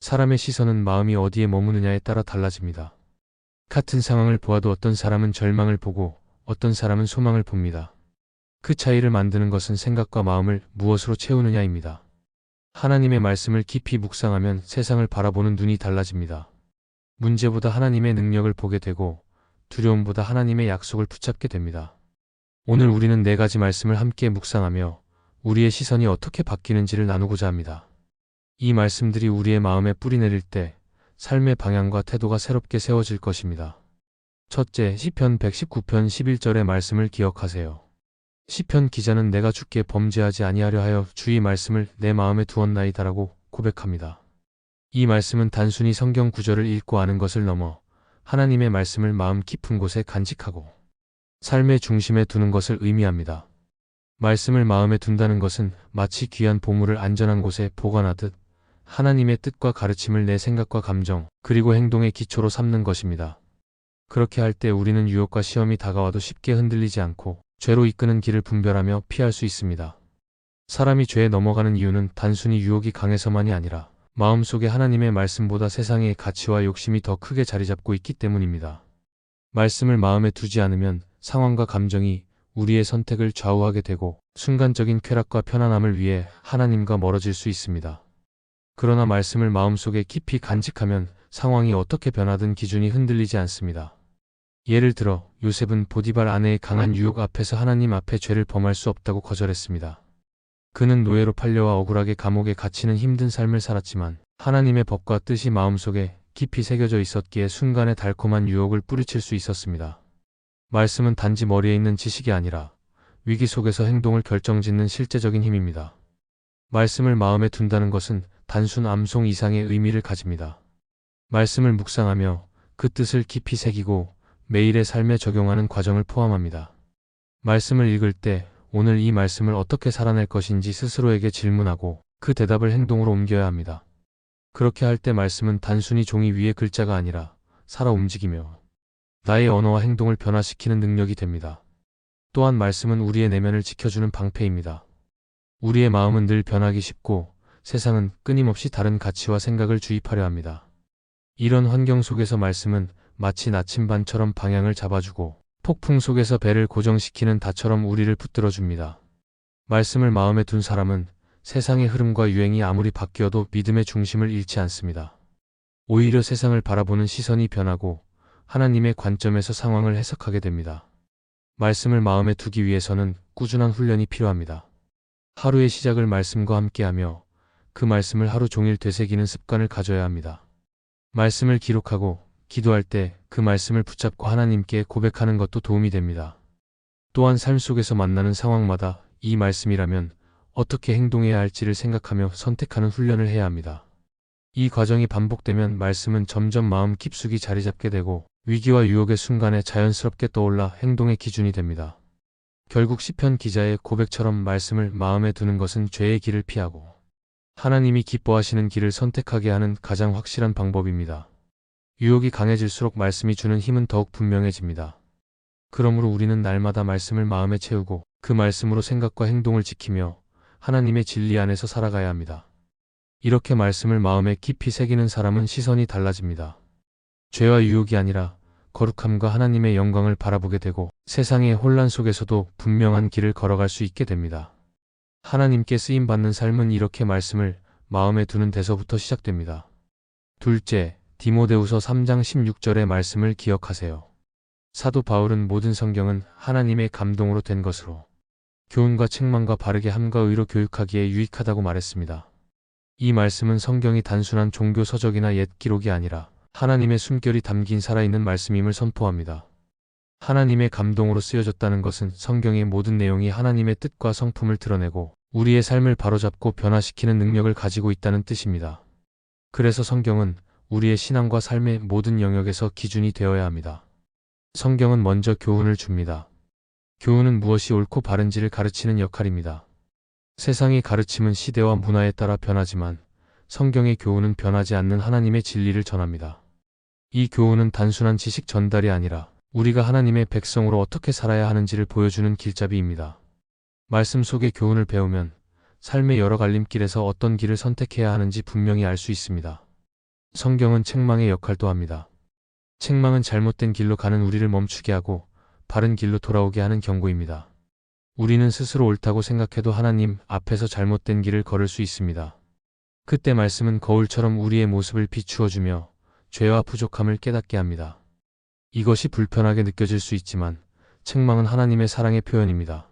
사람의 시선은 마음이 어디에 머무느냐에 따라 달라집니다. 같은 상황을 보아도 어떤 사람은 절망을 보고 어떤 사람은 소망을 봅니다. 그 차이를 만드는 것은 생각과 마음을 무엇으로 채우느냐입니다. 하나님의 말씀을 깊이 묵상하면 세상을 바라보는 눈이 달라집니다. 문제보다 하나님의 능력을 보게 되고 두려움보다 하나님의 약속을 붙잡게 됩니다. 오늘 우리는 4가지 말씀을 함께 묵상하며 우리의 시선이 어떻게 바뀌는지를 나누고자 합니다. 이 말씀들이 우리의 마음에 뿌리 내릴 때 삶의 방향과 태도가 새롭게 세워질 것입니다. 첫째, 시편 119편 11절의 말씀을 기억하세요. 시편 기자는 내가 주께 범죄하지 아니하려 하여 주의 말씀을 내 마음에 두었나이다라고 고백합니다. 이 말씀은 단순히 성경 구절을 읽고 아는 것을 넘어 하나님의 말씀을 마음 깊은 곳에 간직하고 삶의 중심에 두는 것을 의미합니다. 말씀을 마음에 둔다는 것은 마치 귀한 보물을 안전한 곳에 보관하듯 하나님의 뜻과 가르침을 내 생각과 감정, 그리고 행동의 기초로 삼는 것입니다. 그렇게 할 때 우리는 유혹과 시험이 다가와도 쉽게 흔들리지 않고 죄로 이끄는 길을 분별하며 피할 수 있습니다. 사람이 죄에 넘어가는 이유는 단순히 유혹이 강해서만이 아니라 마음속에 하나님의 말씀보다 세상의 가치와 욕심이 더 크게 자리 잡고 있기 때문입니다. 말씀을 마음에 두지 않으면 상황과 감정이 우리의 선택을 좌우하게 되고 순간적인 쾌락과 편안함을 위해 하나님과 멀어질 수 있습니다. 그러나 말씀을 마음속에 깊이 간직하면 상황이 어떻게 변하든 기준이 흔들리지 않습니다. 예를 들어 요셉은 보디발 아내의 강한 유혹 앞에서 하나님 앞에 죄를 범할 수 없다고 거절했습니다. 그는 노예로 팔려와 억울하게 감옥에 갇히는 힘든 삶을 살았지만 하나님의 법과 뜻이 마음속에 깊이 새겨져 있었기에 순간에 달콤한 유혹을 뿌리칠 수 있었습니다. 말씀은 단지 머리에 있는 지식이 아니라 위기 속에서 행동을 결정짓는 실제적인 힘입니다. 말씀을 마음에 둔다는 것은 단순 암송 이상의 의미를 가집니다. 말씀을 묵상하며 그 뜻을 깊이 새기고 매일의 삶에 적용하는 과정을 포함합니다. 말씀을 읽을 때 오늘 이 말씀을 어떻게 살아낼 것인지 스스로에게 질문하고 그 대답을 행동으로 옮겨야 합니다. 그렇게 할 때 말씀은 단순히 종이 위의 글자가 아니라 살아 움직이며 나의 언어와 행동을 변화시키는 능력이 됩니다. 또한 말씀은 우리의 내면을 지켜주는 방패입니다. 우리의 마음은 늘 변하기 쉽고 세상은 끊임없이 다른 가치와 생각을 주입하려 합니다. 이런 환경 속에서 말씀은 마치 나침반처럼 방향을 잡아주고 폭풍 속에서 배를 고정시키는 닷처럼 우리를 붙들어줍니다. 말씀을 마음에 둔 사람은 세상의 흐름과 유행이 아무리 바뀌어도 믿음의 중심을 잃지 않습니다. 오히려 세상을 바라보는 시선이 변하고 하나님의 관점에서 상황을 해석하게 됩니다. 말씀을 마음에 두기 위해서는 꾸준한 훈련이 필요합니다. 하루의 시작을 말씀과 함께하며 그 말씀을 하루 종일 되새기는 습관을 가져야 합니다. 말씀을 기록하고 기도할 때 그 말씀을 붙잡고 하나님께 고백하는 것도 도움이 됩니다. 또한 삶 속에서 만나는 상황마다 이 말씀이라면 어떻게 행동해야 할지를 생각하며 선택하는 훈련을 해야 합니다. 이 과정이 반복되면 말씀은 점점 마음 깊숙이 자리 잡게 되고 위기와 유혹의 순간에 자연스럽게 떠올라 행동의 기준이 됩니다. 결국 시편 기자의 고백처럼 말씀을 마음에 두는 것은 죄의 길을 피하고 하나님이 기뻐하시는 길을 선택하게 하는 가장 확실한 방법입니다. 유혹이 강해질수록 말씀이 주는 힘은 더욱 분명해집니다. 그러므로 우리는 날마다 말씀을 마음에 채우고 그 말씀으로 생각과 행동을 지키며 하나님의 진리 안에서 살아가야 합니다. 이렇게 말씀을 마음에 깊이 새기는 사람은 시선이 달라집니다. 죄와 유혹이 아니라 거룩함과 하나님의 영광을 바라보게 되고 세상의 혼란 속에서도 분명한 길을 걸어갈 수 있게 됩니다. 하나님께 쓰임받는 삶은 이렇게 말씀을 마음에 두는 데서부터 시작됩니다. 둘째, 디모데후서 3장 16절의 말씀을 기억하세요. 사도 바울은 모든 성경은 하나님의 감동으로 된 것으로 교훈과 책망과 바르게 함과 의로 교육하기에 유익하다고 말했습니다. 이 말씀은 성경이 단순한 종교 서적이나 옛 기록이 아니라 하나님의 숨결이 담긴 살아있는 말씀임을 선포합니다. 하나님의 감동으로 쓰여졌다는 것은 성경의 모든 내용이 하나님의 뜻과 성품을 드러내고 우리의 삶을 바로잡고 변화시키는 능력을 가지고 있다는 뜻입니다. 그래서 성경은 우리의 신앙과 삶의 모든 영역에서 기준이 되어야 합니다. 성경은 먼저 교훈을 줍니다. 교훈은 무엇이 옳고 바른지를 가르치는 역할입니다. 세상의 가르침은 시대와 문화에 따라 변하지만 성경의 교훈은 변하지 않는 하나님의 진리를 전합니다. 이 교훈은 단순한 지식 전달이 아니라 우리가 하나님의 백성으로 어떻게 살아야 하는지를 보여주는 길잡이입니다. 말씀 속의 교훈을 배우면 삶의 여러 갈림길에서 어떤 길을 선택해야 하는지 분명히 알 수 있습니다. 성경은 책망의 역할도 합니다. 책망은 잘못된 길로 가는 우리를 멈추게 하고 바른 길로 돌아오게 하는 경고입니다. 우리는 스스로 옳다고 생각해도 하나님 앞에서 잘못된 길을 걸을 수 있습니다. 그때 말씀은 거울처럼 우리의 모습을 비추어주며 죄와 부족함을 깨닫게 합니다. 이것이 불편하게 느껴질 수 있지만 책망은 하나님의 사랑의 표현입니다.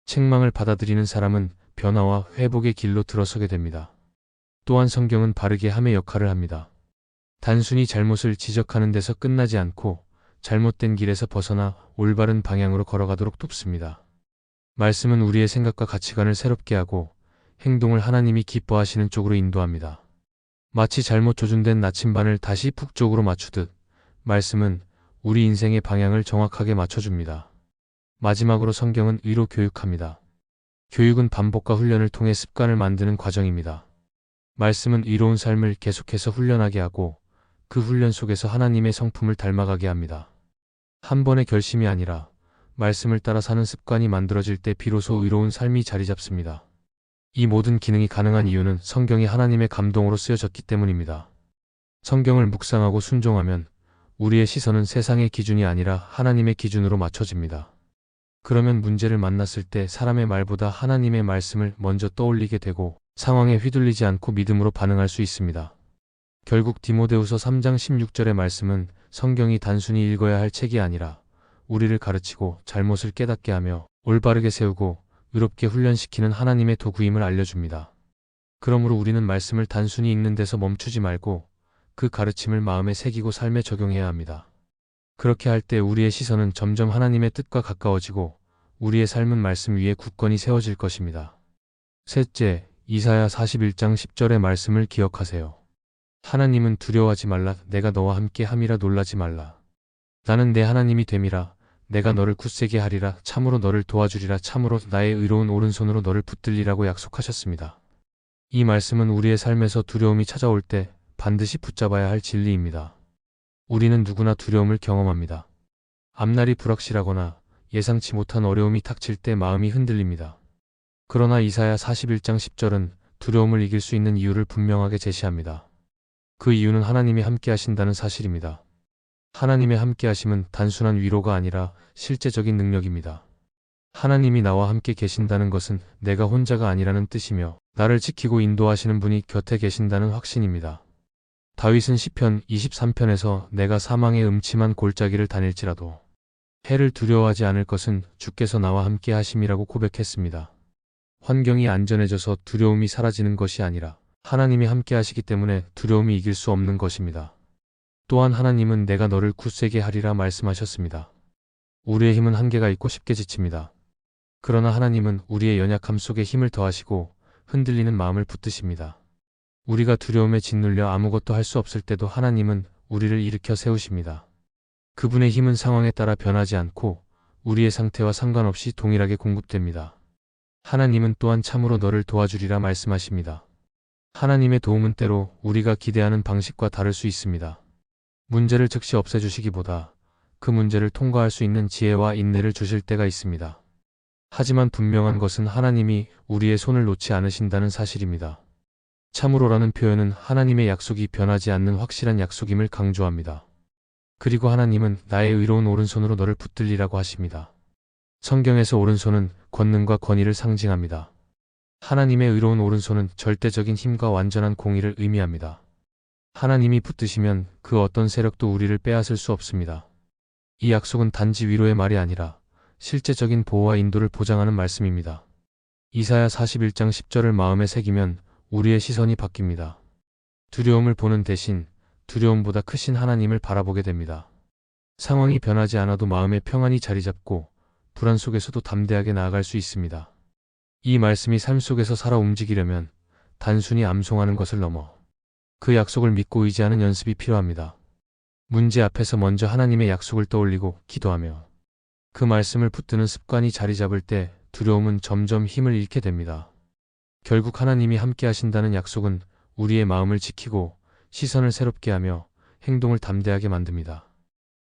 책망을 받아들이는 사람은 변화와 회복의 길로 들어서게 됩니다. 또한 성경은 바르게 함의 역할을 합니다. 단순히 잘못을 지적하는 데서 끝나지 않고 잘못된 길에서 벗어나 올바른 방향으로 걸어가도록 돕습니다. 말씀은 우리의 생각과 가치관을 새롭게 하고 행동을 하나님이 기뻐하시는 쪽으로 인도합니다. 마치 잘못 조준된 나침반을 다시 북쪽으로 맞추듯 말씀은 우리 인생의 방향을 정확하게 맞춰줍니다. 마지막으로 성경은 의로 교육합니다. 교육은 반복과 훈련을 통해 습관을 만드는 과정입니다. 말씀은 의로운 삶을 계속해서 훈련하게 하고 그 훈련 속에서 하나님의 성품을 닮아가게 합니다. 한 번의 결심이 아니라 말씀을 따라 사는 습관이 만들어질 때 비로소 의로운 삶이 자리 잡습니다. 이 모든 기능이 가능한 이유는 성경이 하나님의 감동으로 쓰여졌기 때문입니다. 성경을 묵상하고 순종하면 우리의 시선은 세상의 기준이 아니라 하나님의 기준으로 맞춰집니다. 그러면 문제를 만났을 때 사람의 말보다 하나님의 말씀을 먼저 떠올리게 되고 상황에 휘둘리지 않고 믿음으로 반응할 수 있습니다. 결국 디모데후서 3장 16절의 말씀은 성경이 단순히 읽어야 할 책이 아니라 우리를 가르치고 잘못을 깨닫게 하며 올바르게 세우고 의롭게 훈련시키는 하나님의 도구임을 알려줍니다. 그러므로 우리는 말씀을 단순히 읽는 데서 멈추지 말고 그 가르침을 마음에 새기고 삶에 적용해야 합니다. 그렇게 할 때 우리의 시선은 점점 하나님의 뜻과 가까워지고 우리의 삶은 말씀 위에 굳건히 세워질 것입니다. 셋째, 이사야 41장 10절의 말씀을 기억하세요. 하나님은 두려워하지 말라. 내가 너와 함께 함이라. 놀라지 말라. 나는 내 하나님이 됨이라. 내가 너를 굳세게 하리라. 참으로 너를 도와주리라. 참으로 나의 의로운 오른손으로 너를 붙들리라고 약속하셨습니다. 이 말씀은 우리의 삶에서 두려움이 찾아올 때 반드시 붙잡아야 할 진리입니다. 우리는 누구나 두려움을 경험합니다. 앞날이 불확실하거나 예상치 못한 어려움이 닥칠 때 마음이 흔들립니다. 그러나 이사야 41장 10절은 두려움을 이길 수 있는 이유를 분명하게 제시합니다. 그 이유는 하나님이 함께 하신다는 사실입니다. 하나님의 함께하심은 단순한 위로가 아니라 실제적인 능력입니다. 하나님이 나와 함께 계신다는 것은 내가 혼자가 아니라는 뜻이며 나를 지키고 인도하시는 분이 곁에 계신다는 확신입니다. 다윗은 시편 23편에서 내가 사망의 음침한 골짜기를 다닐지라도 해를 두려워하지 않을 것은 주께서 나와 함께 하심이라고 고백했습니다. 환경이 안전해져서 두려움이 사라지는 것이 아니라 하나님이 함께 하시기 때문에 두려움이 이길 수 없는 것입니다. 또한 하나님은 내가 너를 굳세게 하리라 말씀하셨습니다. 우리의 힘은 한계가 있고 쉽게 지칩니다. 그러나 하나님은 우리의 연약함 속에 힘을 더하시고 흔들리는 마음을 붙드십니다. 우리가 두려움에 짓눌려 아무것도 할 수 없을 때도 하나님은 우리를 일으켜 세우십니다. 그분의 힘은 상황에 따라 변하지 않고 우리의 상태와 상관없이 동일하게 공급됩니다. 하나님은 또한 참으로 너를 도와주리라 말씀하십니다. 하나님의 도움은 때로 우리가 기대하는 방식과 다를 수 있습니다. 문제를 즉시 없애주시기보다 그 문제를 통과할 수 있는 지혜와 인내를 주실 때가 있습니다. 하지만 분명한 것은 하나님이 우리의 손을 놓지 않으신다는 사실입니다. 참으로라는 표현은 하나님의 약속이 변하지 않는 확실한 약속임을 강조합니다. 그리고 하나님은 나의 의로운 오른손으로 너를 붙들리라고 하십니다. 성경에서 오른손은 권능과 권위를 상징합니다. 하나님의 의로운 오른손은 절대적인 힘과 완전한 공의를 의미합니다. 하나님이 붙드시면 그 어떤 세력도 우리를 빼앗을 수 없습니다. 이 약속은 단지 위로의 말이 아니라 실제적인 보호와 인도를 보장하는 말씀입니다. 이사야 41장 10절을 마음에 새기면 우리의 시선이 바뀝니다. 두려움을 보는 대신 두려움보다 크신 하나님을 바라보게 됩니다. 상황이 변하지 않아도 마음의 평안이 자리 잡고 불안 속에서도 담대하게 나아갈 수 있습니다. 이 말씀이 삶 속에서 살아 움직이려면 단순히 암송하는 것을 넘어 그 약속을 믿고 의지하는 연습이 필요합니다. 문제 앞에서 먼저 하나님의 약속을 떠올리고 기도하며 그 말씀을 붙드는 습관이 자리 잡을 때 두려움은 점점 힘을 잃게 됩니다. 결국 하나님이 함께 하신다는 약속은 우리의 마음을 지키고 시선을 새롭게 하며 행동을 담대하게 만듭니다.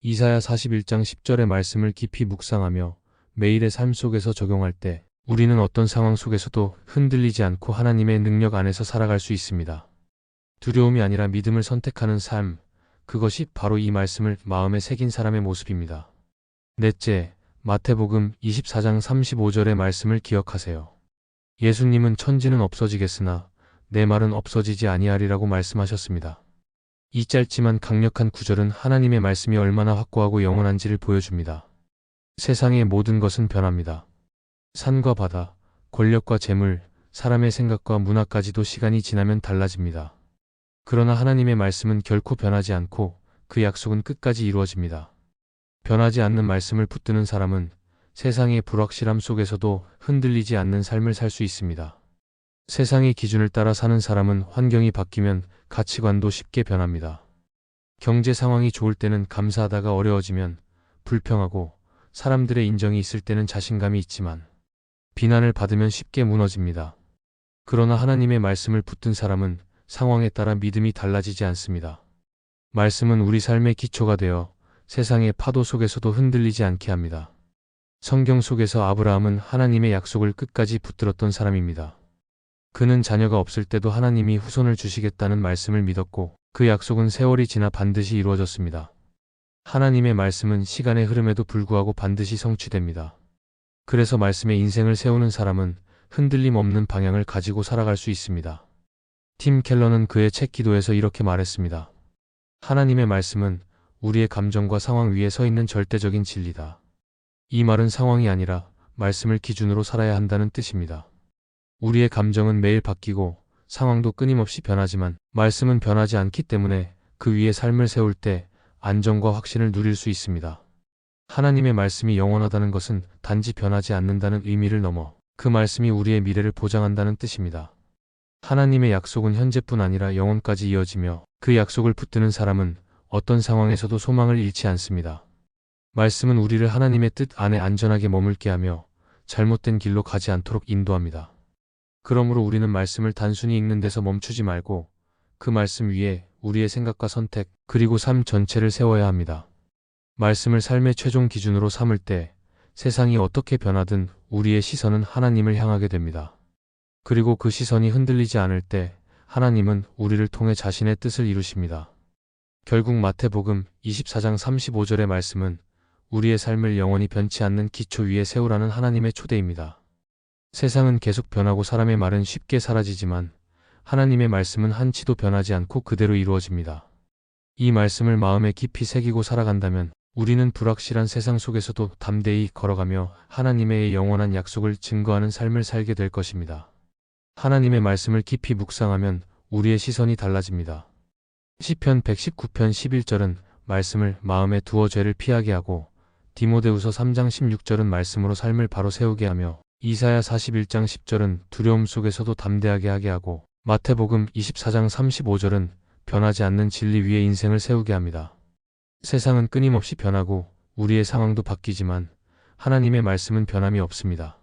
이사야 41장 10절의 말씀을 깊이 묵상하며 매일의 삶 속에서 적용할 때 우리는 어떤 상황 속에서도 흔들리지 않고 하나님의 능력 안에서 살아갈 수 있습니다. 두려움이 아니라 믿음을 선택하는 삶, 그것이 바로 이 말씀을 마음에 새긴 사람의 모습입니다. 넷째, 마태복음 24장 35절의 말씀을 기억하세요. 예수님은 천지는 없어지겠으나 내 말은 없어지지 아니하리라고 말씀하셨습니다. 이 짧지만 강력한 구절은 하나님의 말씀이 얼마나 확고하고 영원한지를 보여줍니다. 세상의 모든 것은 변합니다. 산과 바다, 권력과 재물, 사람의 생각과 문화까지도 시간이 지나면 달라집니다. 그러나 하나님의 말씀은 결코 변하지 않고 그 약속은 끝까지 이루어집니다. 변하지 않는 말씀을 붙드는 사람은 세상의 불확실함 속에서도 흔들리지 않는 삶을 살 수 있습니다. 세상의 기준을 따라 사는 사람은 환경이 바뀌면 가치관도 쉽게 변합니다. 경제 상황이 좋을 때는 감사하다가 어려워지면 불평하고, 사람들의 인정이 있을 때는 자신감이 있지만 비난을 받으면 쉽게 무너집니다. 그러나 하나님의 말씀을 붙든 사람은 상황에 따라 믿음이 달라지지 않습니다. 말씀은 우리 삶의 기초가 되어 세상의 파도 속에서도 흔들리지 않게 합니다. 성경 속에서 아브라함은 하나님의 약속을 끝까지 붙들었던 사람입니다. 그는 자녀가 없을 때도 하나님이 후손을 주시겠다는 말씀을 믿었고 그 약속은 세월이 지나 반드시 이루어졌습니다. 하나님의 말씀은 시간의 흐름에도 불구하고 반드시 성취됩니다. 그래서 말씀에 인생을 세우는 사람은 흔들림 없는 방향을 가지고 살아갈 수 있습니다. 팀 켈러는 그의 책 기도에서 이렇게 말했습니다. 하나님의 말씀은 우리의 감정과 상황 위에 서 있는 절대적인 진리다. 이 말은 상황이 아니라 말씀을 기준으로 살아야 한다는 뜻입니다. 우리의 감정은 매일 바뀌고 상황도 끊임없이 변하지만 말씀은 변하지 않기 때문에 그 위에 삶을 세울 때 안정과 확신을 누릴 수 있습니다. 하나님의 말씀이 영원하다는 것은 단지 변하지 않는다는 의미를 넘어 그 말씀이 우리의 미래를 보장한다는 뜻입니다. 하나님의 약속은 현재뿐 아니라 영원까지 이어지며 그 약속을 붙드는 사람은 어떤 상황에서도 소망을 잃지 않습니다. 말씀은 우리를 하나님의 뜻 안에 안전하게 머물게 하며 잘못된 길로 가지 않도록 인도합니다. 그러므로 우리는 말씀을 단순히 읽는 데서 멈추지 말고 그 말씀 위에 우리의 생각과 선택, 그리고 삶 전체를 세워야 합니다. 말씀을 삶의 최종 기준으로 삼을 때 세상이 어떻게 변하든 우리의 시선은 하나님을 향하게 됩니다. 그리고 그 시선이 흔들리지 않을 때 하나님은 우리를 통해 자신의 뜻을 이루십니다. 결국 마태복음 24장 35절의 말씀은 우리의 삶을 영원히 변치 않는 기초 위에 세우라는 하나님의 초대입니다. 세상은 계속 변하고 사람의 말은 쉽게 사라지지만 하나님의 말씀은 한치도 변하지 않고 그대로 이루어집니다. 이 말씀을 마음에 깊이 새기고 살아간다면 우리는 불확실한 세상 속에서도 담대히 걸어가며 하나님의 영원한 약속을 증거하는 삶을 살게 될 것입니다. 하나님의 말씀을 깊이 묵상하면 우리의 시선이 달라집니다. 시편 119편 11절은 말씀을 마음에 두어 죄를 피하게 하고, 디모데후서 3장 16절은 말씀으로 삶을 바로 세우게 하며, 이사야 41장 10절은 두려움 속에서도 담대하게 하게 하고, 마태복음 24장 35절은 변하지 않는 진리 위에 인생을 세우게 합니다. 세상은 끊임없이 변하고 우리의 상황도 바뀌지만 하나님의 말씀은 변함이 없습니다.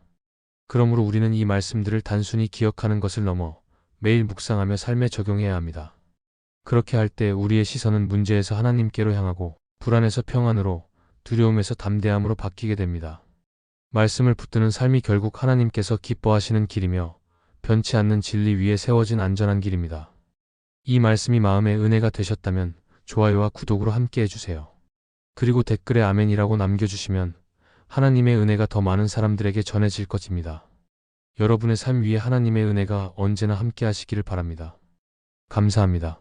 그러므로 우리는 이 말씀들을 단순히 기억하는 것을 넘어 매일 묵상하며 삶에 적용해야 합니다. 그렇게 할 때 우리의 시선은 문제에서 하나님께로 향하고 불안에서 평안으로, 두려움에서 담대함으로 바뀌게 됩니다. 말씀을 붙드는 삶이 결국 하나님께서 기뻐하시는 길이며 변치 않는 진리 위에 세워진 안전한 길입니다. 이 말씀이 마음의 은혜가 되셨다면 좋아요와 구독으로 함께 해주세요. 그리고 댓글에 아멘이라고 남겨주시면 하나님의 은혜가 더 많은 사람들에게 전해질 것입니다. 여러분의 삶 위에 하나님의 은혜가 언제나 함께 하시기를 바랍니다. 감사합니다.